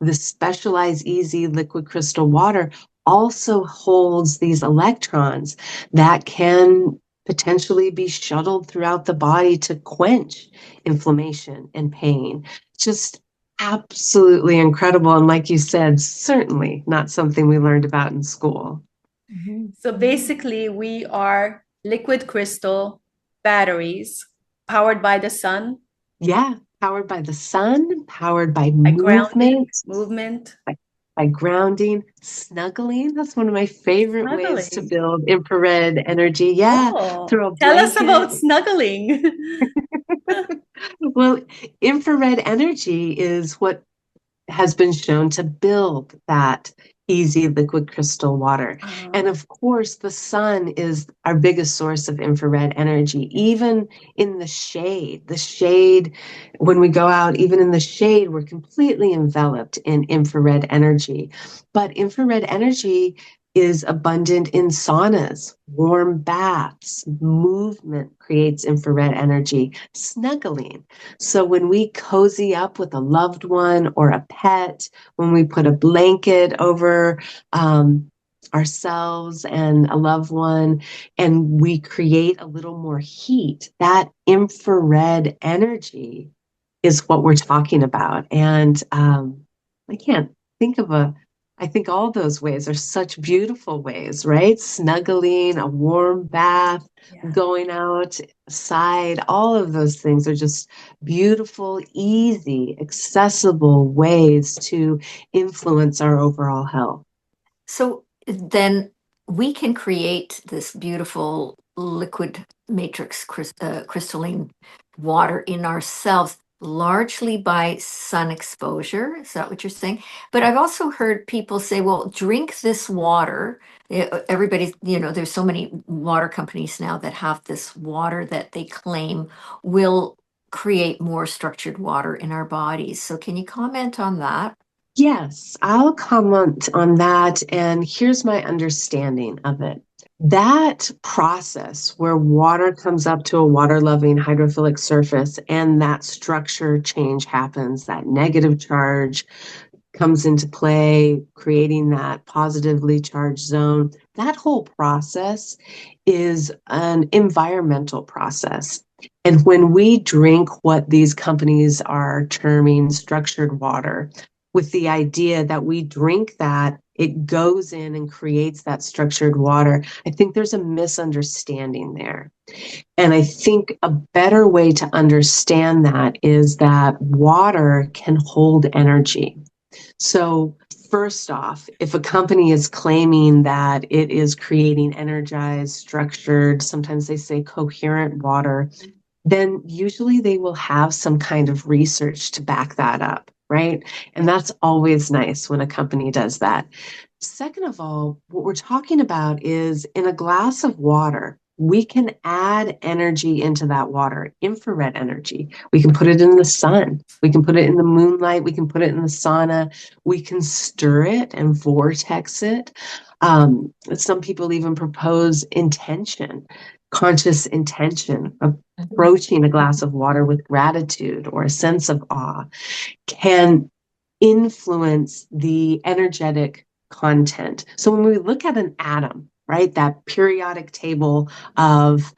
the specialized easy liquid crystal water, also holds these electrons that can potentially be shuttled throughout the body to quench inflammation and pain. Just absolutely incredible. And like you said, certainly not something we learned about in school. So basically, we are liquid crystal batteries powered by the sun. Yeah, powered by the sun, powered by Grounding, movement, movement. by grounding, snuggling. That's one of my favorite ways to Snuggling. build infrared energy. Yeah, Oh, throw a tell us blanket. about snuggling. Well, infrared energy is what has been shown to build that easy liquid crystal water. And of course, the sun is our biggest source of infrared energy, even in the shade. The shade, when we go out, even in the shade, we're completely enveloped in infrared energy. But infrared energy is abundant in saunas, warm baths, movement creates infrared energy, snuggling. So when we cozy up with a loved one or a pet, when we put a blanket over ourselves and a loved one, and we create a little more heat, that infrared energy is what we're talking about. And I can't think of I think all those ways are such beautiful ways, right? Snuggling, a warm bath, going outside, all of those things are just beautiful, easy, accessible ways to influence our overall health. So then we can create this beautiful liquid matrix crystalline water in ourselves largely by sun exposure. Is that what you're saying? But I've also heard people say, well, drink this water. Everybody's, there's so many water companies now that have this water that they claim will create more structured water in our bodies. So can you comment on that? Yes, I'll comment on that. And here's my understanding of it. That process where water comes up to a water-loving hydrophilic surface and that structure change happens, that negative charge comes into play, creating that positively charged zone. That whole process is an environmental process. And when we drink what these companies are terming structured water, with the idea that we drink that, it goes in and creates that structured water, I think there's a misunderstanding there. And I think a better way to understand that is that water can hold energy. So first off, if a company is claiming that it is creating energized, structured, sometimes they say coherent water, then usually they will have some kind of research to back that up, right? And that's always nice when a company does that. Second of all, what we're talking about is in a glass of water, we can add energy into that water, infrared energy. We can put it in the sun. We can put it in the moonlight. We can put it in the sauna. We can stir it and vortex it. Some people even propose intention, conscious intention of approaching a glass of water with gratitude or a sense of awe can influence the energetic content. So when we look at an atom, right, that periodic table of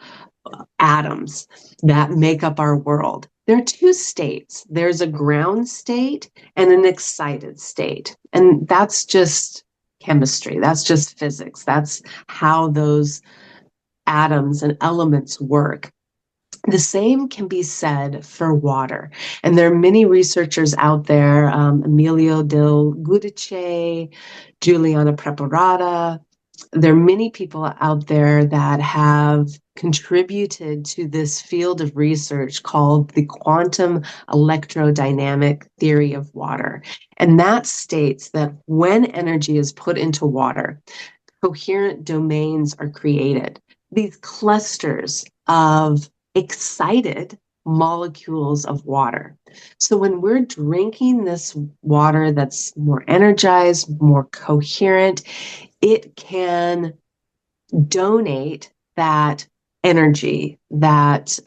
atoms that make up our world, there are two states. There's a ground state and an excited state. And that's just chemistry. That's just physics. That's how those atoms and elements work. The same can be said for water. And there are many researchers out there, Emilio Del Giudice, Juliana Preparata. There are many people out there that have contributed to this field of research called the quantum electrodynamic theory of water. And that states that when energy is put into water, coherent domains are created. These clusters of excited molecules of water. So when we're drinking this water that's more energized, more coherent, it can donate that energy, that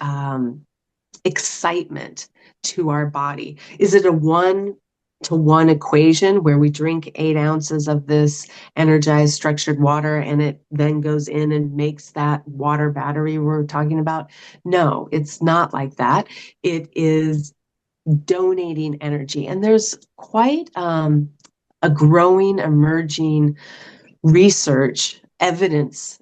excitement to our body. Is it a 1-to-1 equation where we drink 8 ounces of this energized structured water and it then goes in and makes that water battery we're talking about? No, it's not like that. It is donating energy. And there's quite a growing, emerging research, evidence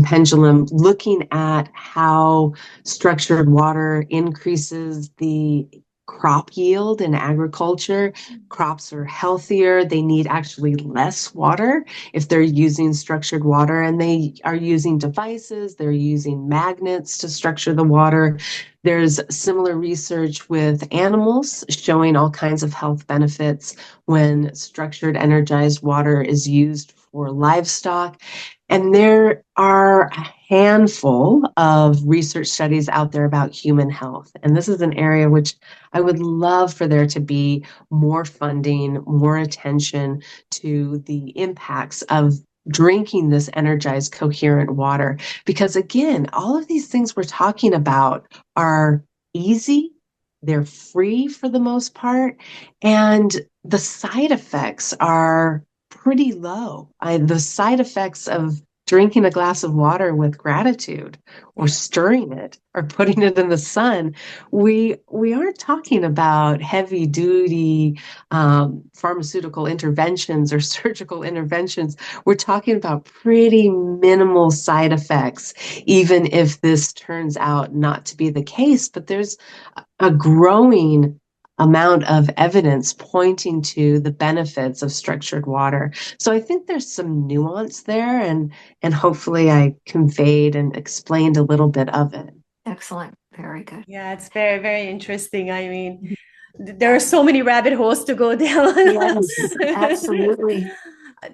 pendulum looking at how structured water increases the crop yield in agriculture. Crops are healthier. They need actually less water if they're using structured water, and they are using devices. They're using magnets to structure the water. There's similar research with animals showing all kinds of health benefits when structured, energized water is used for livestock. And there are a handful of research studies out there about human health. And this is an area which I would love for there to be more funding, more attention to the impacts of drinking this energized, coherent water. Because again, all of these things we're talking about are easy, they're free for the most part, and the side effects are pretty low. The side effects of drinking a glass of water with gratitude or stirring it or putting it in the sun, we aren't talking about heavy duty pharmaceutical interventions or surgical interventions. We're talking about pretty minimal side effects, even if this turns out not to be the case. But there's a growing amount of evidence pointing to the benefits of structured water. So I think there's some nuance there, and hopefully I conveyed and explained a little bit of it. Excellent. Very good. Yeah, it's very, very interesting. I mean, there are so many rabbit holes to go down. Yes, absolutely.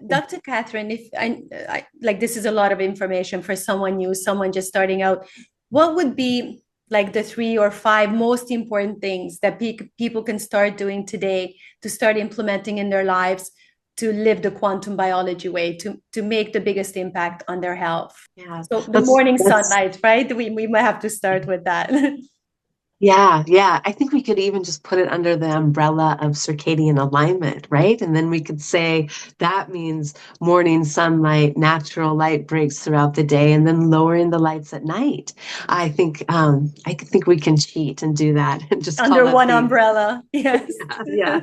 Dr. Catherine, if I like, this is a lot of information for someone new, someone just starting out. What would be like the 3 or 5 most important things that people can start doing today to start implementing in their lives to live the quantum biology way, to make the biggest impact on their health? Yeah, So the morning sunlight, right? We might have to start with that. Yeah. I think we could even just put it under the umbrella of circadian alignment, right? And then we could say that means morning sunlight, natural light breaks throughout the day, and then lowering the lights at night. I think we can cheat and do that and just under call one umbrella. Yes. Yeah.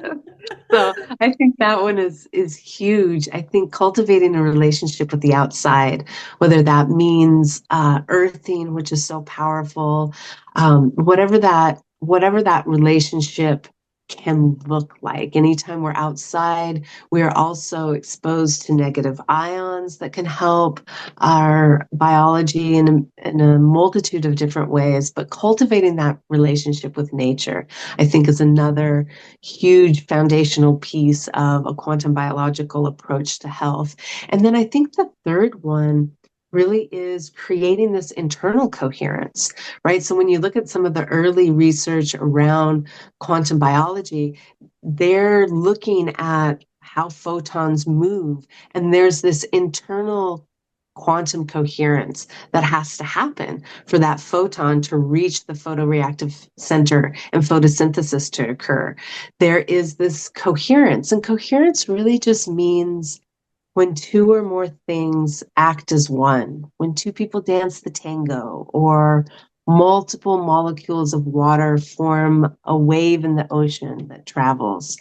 So I think that one is huge. I think cultivating a relationship with the outside, whether that means earthing, which is so powerful, whatever that relationship can look like. Anytime we're outside, we are also exposed to negative ions that can help our biology in a multitude of different ways. But cultivating that relationship with nature, I think, is another huge foundational piece of a quantum biological approach to health. And then I think the third one really is creating this internal coherence, right? So when you look at some of the early research around quantum biology, they're looking at how photons move, and there's this internal quantum coherence that has to happen for that photon to reach the photoreactive center and photosynthesis to occur. There is this coherence, and coherence really just means when 2 or more things act as one, when 2 people dance the tango, or multiple molecules of water form a wave in the ocean that travels.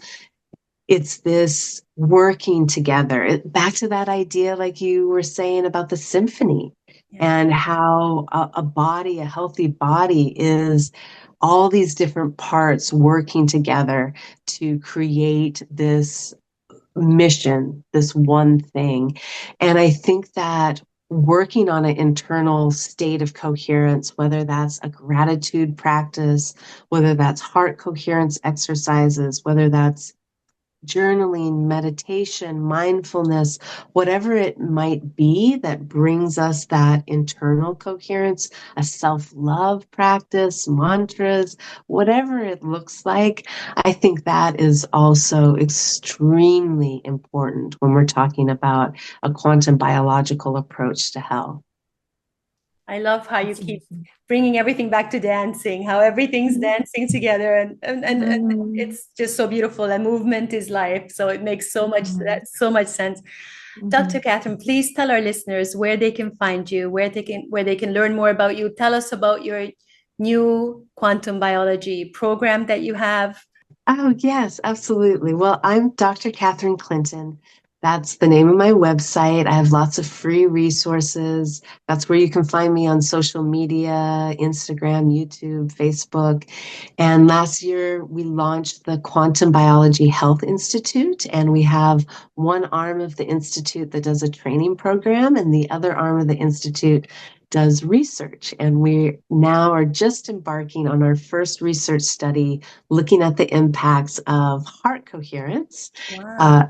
It's this working together. Back to that idea, like you were saying about the symphony. and how a healthy body is all these different parts working together to create this mission, this one thing. And I think that working on an internal state of coherence, whether that's a gratitude practice, whether that's heart coherence exercises, whether that's journaling, meditation, mindfulness, whatever it might be that brings us that internal coherence, a self-love practice, mantras, whatever it looks like, I think that is also extremely important when we're talking about a quantum biological approach to health. I love how you keep bringing everything back to dancing, how everything's dancing together, and it's just so beautiful. And movement is life, so it makes so much sense. Dr. Catherine, please tell our listeners where they can find you, where they can learn more about you. Tell us about your new quantum biology program that you have. Oh, yes, absolutely. Well, I'm Dr. Catherine Clinton. That's the name of my website. I have lots of free resources. That's where you can find me on social media, Instagram, YouTube, Facebook. And last year, we launched the Quantum Biology Health Institute, and we have one arm of the institute that does a training program, and the other arm of the institute does research. And we now are just embarking on our first research study looking at the impacts of heart coherence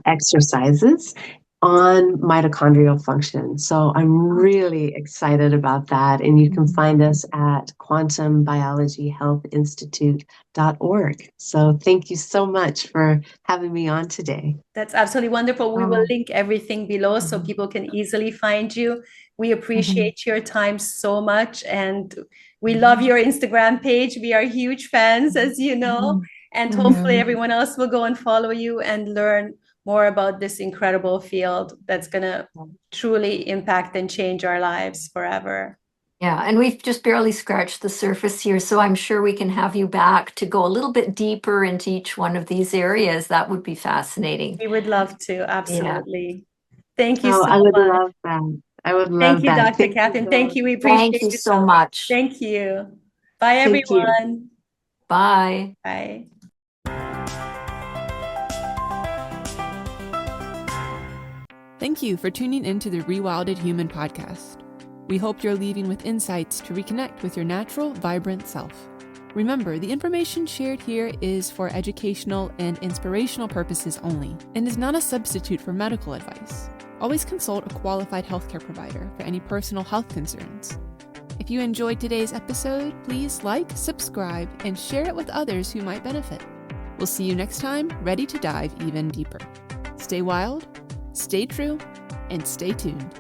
exercises on mitochondrial function. So I'm really excited about that. And you can find us at quantumbiologyhealthinstitute.org. So thank you so much for having me on today. That's absolutely wonderful. We will link everything below so people can easily find you. We appreciate your time so much, and we love your Instagram page. We are huge fans, as you know, and hopefully everyone else will go and follow you and learn more about this incredible field that's going to truly impact and change our lives forever. Yeah, and we've just barely scratched the surface here, so I'm sure we can have you back to go a little bit deeper into each one of these areas. That would be fascinating. We would love to, absolutely. Thank you so I would much. love that. I would love Thank you, that. Dr. Catherine. Thank you. We appreciate you so much. Thank you. Bye, Thank you. everyone. Bye. Bye. Thank you for tuning into the Rewilded Human podcast. We hope you're leaving with insights to reconnect with your natural, vibrant self. Remember, the information shared here is for educational and inspirational purposes only and is not a substitute for medical advice. Always consult a qualified healthcare provider for any personal health concerns. If you enjoyed today's episode, please like, subscribe, and share it with others who might benefit. We'll see you next time, ready to dive even deeper. Stay wild, stay true, and stay tuned.